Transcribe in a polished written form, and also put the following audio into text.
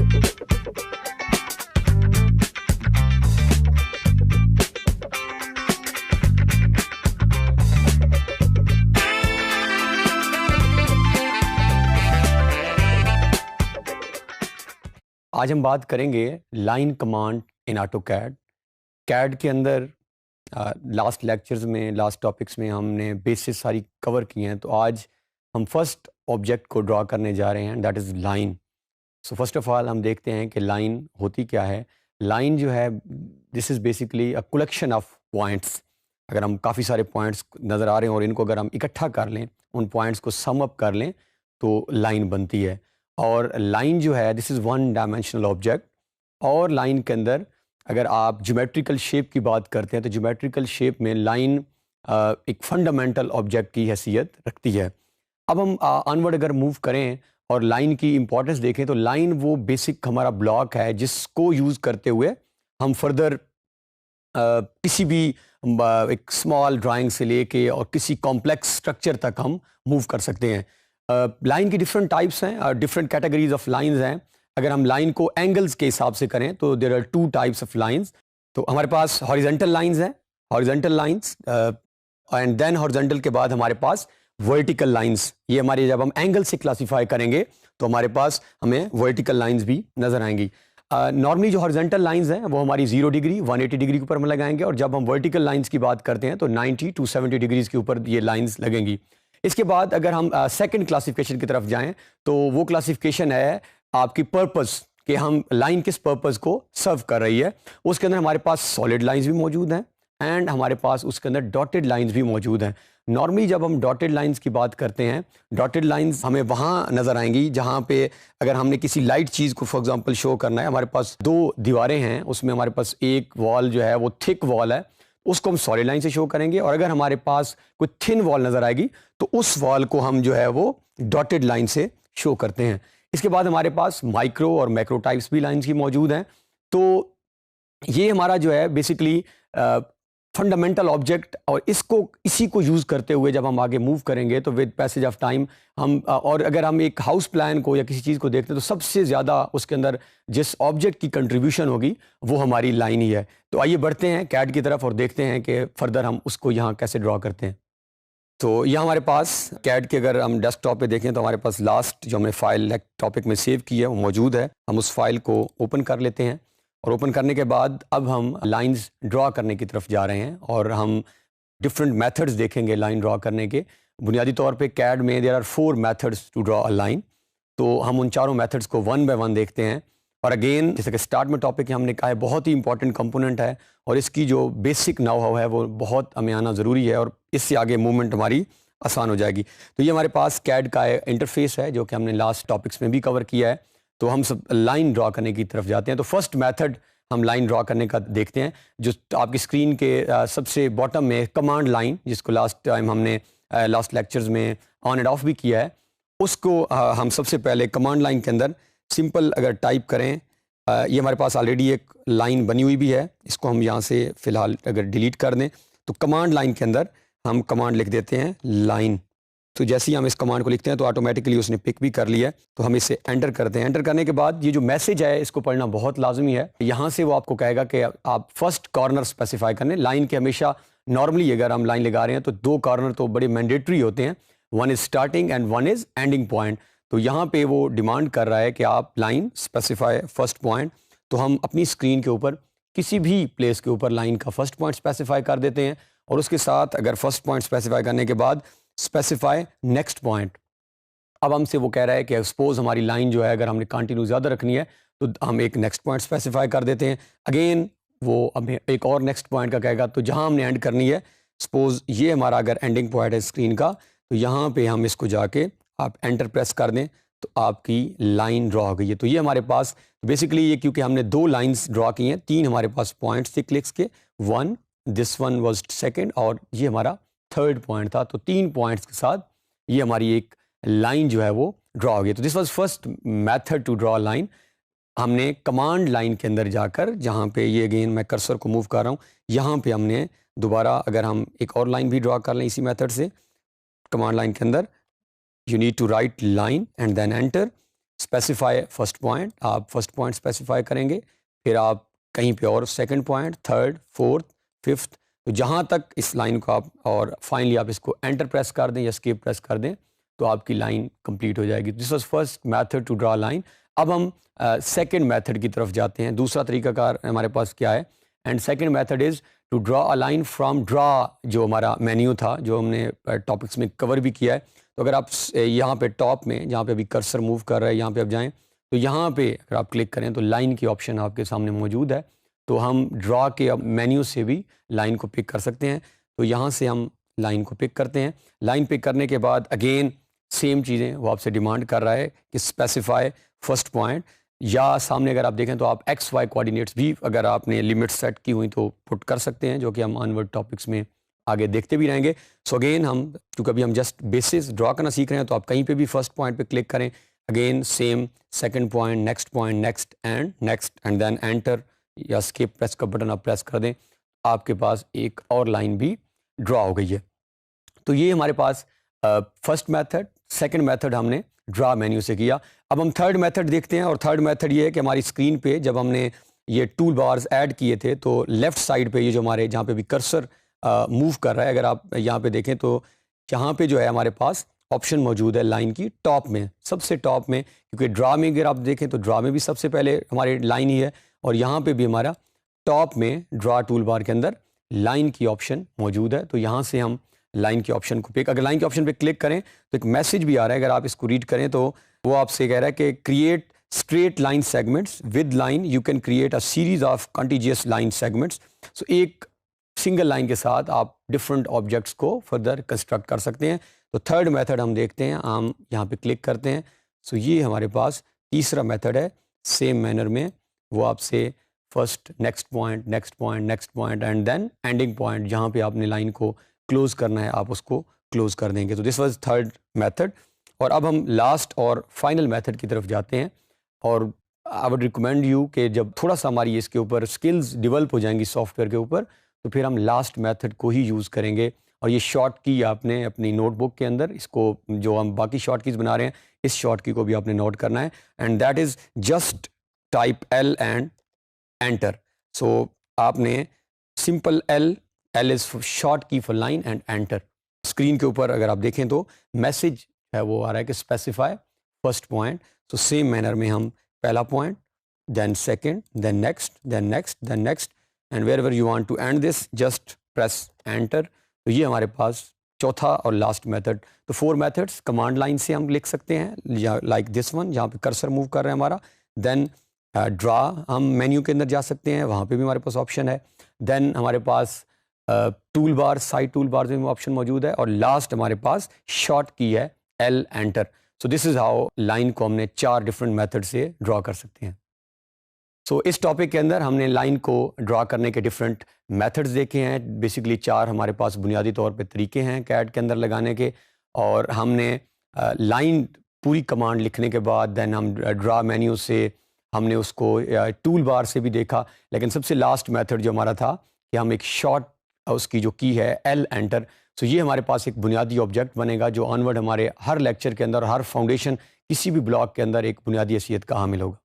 आज हम बात करेंगे line command in AutoCAD. CAD के अंदर लास्ट लेक्चर्स में, लास्ट टॉपिक्स में हमने बेसिस सारी कवर की हैं। तो आज हम फर्स्ट ऑब्जेक्ट को ड्रा करने जा रहे हैं, that is line. So first of all हम देखते हैं कि लाइन होती क्या है। लाइन जो है, this is basically a collection of points. अगर हम काफ़ी सारे पॉइंट्स नज़र आ रहे हैं और इनको अगर हम इकट्ठा कर लें, उन पॉइंट्स को सम अप कर लें, तो लाइन बनती है। और लाइन जो है, this is one dimensional object. और लाइन के अंदर अगर आप ज्योमेट्रिकल शेप की बात करते हैं, तो ज्योमेट्रिकल शेप में लाइन एक फंडामेंटल ऑब्जेक्ट की हैसियत रखती है। अब हम अनवर्ड अगर मूव करें और लाइन की इंपॉर्टेंस देखें, तो लाइन वो बेसिक हमारा ब्लॉक है जिसको यूज़ करते हुए हम फर्दर किसी भी एक स्मॉल ड्राइंग से लेके और किसी कॉम्प्लेक्स स्ट्रक्चर तक हम मूव कर सकते हैं। लाइन की डिफरेंट टाइप्स हैं, डिफरेंट कैटेगरीज ऑफ लाइंस हैं। अगर हम लाइन को एंगल्स के हिसाब से करें तो there are two types of lines. तो हमारे पास हॉरिजॉन्टल लाइंस हैं, horizontal lines, and then horizontal के बाद हमारे पास वर्टिकल लाइंस। ये हमारे जब हम एंगल से क्लासीफाई करेंगे तो हमारे पास हमें वर्टिकल लाइंस भी नजर आएंगी। नॉर्मली जो हॉरिजॉन्टल लाइंस हैं वो हमारी 0 डिग्री 180 डिग्री के ऊपर हम लगाएंगे, और जब हम वर्टिकल लाइंस की बात करते हैं तो 90 to 70 डिग्रीज के ऊपर ये लाइंस लगेंगी। इसके बाद अगर हम सेकंड क्लासिफिकेशन की तरफ जाएं, तो वो क्लासिफिकेशन है आपकी पर्पस, कि हम लाइन किस पर्पस को सर्व कर रही है। उसके अंदर हमारे पास सॉलिड लाइंस भी मौजूद हैं एंड हमारे पास उसके अंदर डॉटेड लाइंस भी मौजूद हैं। नॉर्मली जब हम डॉटेड लाइंस की बात करते हैं, डॉटेड लाइंस हमें वहाँ नज़र आएंगी जहाँ पे अगर हमने किसी लाइट चीज़ को फॉर एग्जांपल शो करना है, हमारे पास दो दीवारें हैं, उसमें हमारे पास एक वॉल जो है वो थिक वॉल है, उसको हम सॉलिड लाइन से शो करेंगे। और अगर हमारे पास कोई थिन वॉल नज़र आएगी तो उस वॉल को हम जो है वो डॉटेड लाइन से शो करते हैं। इसके बाद हमारे पास माइक्रो और मैक्रो टाइप्स भी लाइंस की मौजूद हैं। तो ये हमारा जो है बेसिकली फंडामेंटल ऑब्जेक्ट, और इसी को यूज़ करते हुए जब हम आगे मूव करेंगे तो विद पैसेज ऑफ टाइम हम और अगर हम एक हाउस प्लान को या किसी चीज़ को देखते हैं तो सबसे ज़्यादा उसके अंदर जिस ऑब्जेक्ट की कंट्रीब्यूशन होगी वो हमारी लाइन ही है। तो आइए बढ़ते हैं कैड की तरफ और देखते हैं कि फर्दर हम उसको यहाँ कैसे ड्रॉ करते हैं। तो यहाँ हमारे पास कैड के अगर हम डेस्कटॉप पे देखें तो हमारे पास लास्ट जो हमने फाइल टॉपिक में सेव की है वो मौजूद है। हम उस फाइल को ओपन कर लेते हैं, और ओपन करने के बाद अब हम लाइंस ड्रॉ करने की तरफ जा रहे हैं, और हम डिफरेंट मेथड्स देखेंगे लाइन ड्रॉ करने के। बुनियादी तौर पे कैड में there are 4 methods to draw a line. तो हम उन चारों मेथड्स को वन बाय वन देखते हैं। और अगेन, जैसे कि स्टार्ट में टॉपिक हमने कहा है, बहुत ही इंपॉर्टेंट कंपोनेंट है, और इसकी जो बेसिक नाउ हाउ है वो बहुत हमें आना ज़रूरी है, और इससे आगे मूवमेंट हमारी आसान हो जाएगी। तो ये हमारे पास कैड का इंटरफेस है जो कि हमने लास्ट टॉपिक्स में भी कवर किया है। तो हम सब लाइन ड्रॉ करने की तरफ जाते हैं। तो फर्स्ट मेथड हम लाइन ड्रॉ करने का देखते हैं, जो आपकी स्क्रीन के सबसे बॉटम में कमांड लाइन, जिसको लास्ट टाइम हमने लास्ट लेक्चर्स में ऑन एंड ऑफ भी किया है, उसको हम सबसे पहले कमांड लाइन के अंदर सिंपल अगर टाइप करें, ये हमारे पास ऑलरेडी एक लाइन बनी हुई भी है, इसको हम यहाँ से फ़िलहाल अगर डिलीट कर दें तो कमांड लाइन के अंदर हम कमांड लिख देते हैं लाइन। तो जैसे ही हम इस कमांड को लिखते हैं तो ऑटोमेटिकली उसने पिक भी कर लिया है। तो हम इसे एंटर करते हैं। एंटर करने के बाद ये जो मैसेज है इसको पढ़ना बहुत लाजमी है। यहाँ से वो आपको कहेगा कि आप फर्स्ट कॉर्नर स्पेसिफाई करने। लाइन के हमेशा नॉर्मली अगर हम लाइन लगा रहे हैं तो 2 कॉर्नर तो बड़े मैंडेटरी होते हैं, one is starting and one is ending point. तो यहाँ पे वो डिमांड कर रहा है कि आप लाइन स्पेसिफाई फर्स्ट पॉइंट। तो हम अपनी स्क्रीन के ऊपर किसी भी प्लेस के ऊपर लाइन का फर्स्ट पॉइंट स्पेसिफाई कर देते हैं, और उसके साथ अगर फर्स्ट पॉइंट स्पेसिफाई करने के बाद स्पेसिफाई नेक्स्ट पॉइंट। अब हमसे वो कह रहा है कि सपोज हमारी लाइन जो है अगर हमने कंटिन्यू ज़्यादा रखनी है तो हम एक नेक्स्ट पॉइंट स्पेसिफाई कर देते हैं। अगेन वो हमें एक और नेक्स्ट पॉइंट का कहेगा, तो जहाँ हमने एंड करनी है, सपोज ये हमारा अगर एंडिंग पॉइंट है स्क्रीन का, तो यहाँ पे हम इसको जाके आप एंटर प्रेस कर दें तो आपकी लाइन ड्रॉ हो गई है। तो ये हमारे पास बेसिकली ये, क्योंकि हमने 2 लाइंस ड्रॉ की हैं, 3 हमारे पास पॉइंट्स थे क्लिक्स के, दिस वन वाज सेकंड, और ये हमारा थर्ड पॉइंट था। तो 3 पॉइंट्स के साथ ये हमारी एक लाइन जो है वो ड्रॉ हो गई। तो this was first method to draw line. हमने कमांड लाइन के अंदर जाकर, जहाँ पे ये अगेन मैं कर्सर को मूव कर रहा हूँ, यहाँ पे हमने दोबारा अगर हम एक और लाइन भी ड्रॉ कर लें इसी मेथड से, कमांड लाइन के अंदर you need to write line and then enter. Specify first point, आप फर्स्ट पॉइंट स्पेसिफाई करेंगे, फिर आप कहीं पे और second point, third, fourth, fifth, तो जहाँ तक इस लाइन को आप, और फाइनली आप इसको एंटर प्रेस कर दें या एस्केप प्रेस कर दें तो आपकी लाइन कंप्लीट हो जाएगी। This was first method to draw line. अब हम सेकंड मेथड की तरफ जाते हैं। दूसरा तरीकाकार हमारे पास क्या है, and second method is to draw a line from draw, जो हमारा मेन्यू था, जो हमने टॉपिक्स में कवर भी किया है। तो अगर आप यहाँ पे टॉप में, जहाँ पे अभी कर्सर मूव कर रहा है, यहाँ पे आप जाएं तो यहाँ पे अगर आप क्लिक करें तो लाइन की ऑप्शन आपके सामने मौजूद है। तो हम ड्रा के अब मेन्यू से भी लाइन को पिक कर सकते हैं। तो यहाँ से हम लाइन को पिक करते हैं। लाइन पिक करने के बाद अगेन सेम चीज़ें वो आपसे डिमांड कर रहा है कि स्पेसिफाई फर्स्ट पॉइंट, या सामने अगर आप देखें तो आप एक्स वाई कोऑर्डिनेट्स भी अगर आपने लिमिट सेट की हुई तो पुट कर सकते हैं, जो कि हम ऑनवर्ड टॉपिक्स में आगे देखते भी रहेंगे। सो अगेन हम, क्योंकि अभी हम जस्ट बेसिस ड्रा करना सीख रहे हैं, तो आप कहीं पे भी फर्स्ट पॉइंट पे क्लिक करें, again same second point, next and then enter या स्किप प्रेस का बटन आप प्रेस कर दें, आपके पास एक और लाइन भी ड्रा हो गई है। तो ये हमारे पास फर्स्ट मेथड, सेकंड मेथड हमने ड्रा मेन्यू से किया। अब हम थर्ड मेथड देखते हैं, और थर्ड मेथड ये है कि हमारी स्क्रीन पे जब हमने ये टूल बार्स ऐड किए थे तो लेफ़्ट साइड पे ये जो हमारे जहाँ पे भी कर्सर मूव कर रहा है, अगर आप यहाँ पे देखें तो यहाँ पे जो है हमारे पास ऑप्शन मौजूद है लाइन की टॉप में, सबसे टॉप में, क्योंकि ड्रा में अगर आप देखें तो ड्रा में भी सबसे पहले हमारी लाइन ही है, और यहाँ पे भी हमारा टॉप में ड्रा टूल बार के अंदर लाइन की ऑप्शन मौजूद है। तो यहाँ से हम लाइन के ऑप्शन को पिक, अगर लाइन के ऑप्शन पे क्लिक करें तो एक मैसेज भी आ रहा है, अगर आप इसको रीड करें तो वो आपसे कह रहा है कि create straight line segments with line, you can create a series of contiguous line segments. So एक सिंगल लाइन के साथ आप डिफरेंट ऑब्जेक्ट्स को फर्दर कंस्ट्रक्ट कर सकते हैं। तो थर्ड मेथड हम देखते हैं, हम यहाँ पे क्लिक करते हैं। सो ये हमारे पास तीसरा मेथड है। सेम मैनर में वो आपसे first next point and then ending point, जहाँ पे आपने लाइन को क्लोज करना है आप उसको क्लोज कर देंगे। तो दिस वाज थर्ड मेथड। और अब हम लास्ट और फाइनल मेथड की तरफ जाते हैं, और आई वुड रिकमेंड यू कि जब थोड़ा सा हमारी इसके ऊपर स्किल्स डेवलप हो जाएंगी सॉफ्टवेयर के ऊपर, तो फिर हम लास्ट मेथड को ही यूज़ करेंगे। और ये शॉर्ट की आपने अपनी नोटबुक के अंदर, इसको जो हम बाकी शॉर्ट कीज़ बना रहे हैं, इस शॉर्ट की को भी आपने नोट करना है, and that is just type L and enter. So आपने simple L is short key for line and enter. Screen के ऊपर अगर आप देखें तो मैसेज है वो आ रहा है कि specify first point. So same manner में हम पहला point, then second, then next, and wherever you want to end this just press enter. तो ये हमारे पास चौथा और लास्ट मेथड। तो 4 मेथड्स कमांड लाइन से हम लिख सकते हैं, लाइक दिस वन, जहाँ पे कर्सर मूव कर रहे हैं हमारा। देन ड्रा, हम मेन्यू के अंदर जा सकते हैं, वहाँ पे भी हमारे पास ऑप्शन है। देन हमारे पास tool bar, side tool bar में ऑप्शन मौजूद है, और लास्ट हमारे पास शॉर्ट की है L enter. So this is how line को हमने 4 डिफरेंट मेथड से ड्रा कर सकते हैं। सो इस टॉपिक के अंदर हमने लाइन को ड्रा करने के डिफरेंट मेथड्स देखे हैं। बेसिकली 4 हमारे पास बुनियादी तौर पे तरीके हैं कैड के अंदर लगाने के, और हमने लाइन पूरी कमांड लिखने के बाद देन हम ड्रा मेन्यू से हमने उसको टूल बार से भी देखा। लेकिन सबसे लास्ट मेथड जो हमारा था कि हम एक शॉर्ट, उसकी जो की है एल एंटर। सो ये हमारे पास एक बुनियादी ऑब्जेक्ट बनेगा जो ऑनवर्ड हमारे हर लेक्चर के अंदर, हर फाउंडेशन, किसी भी ब्लॉक के अंदर एक बुनियादी हैसियत का हामिल होगा।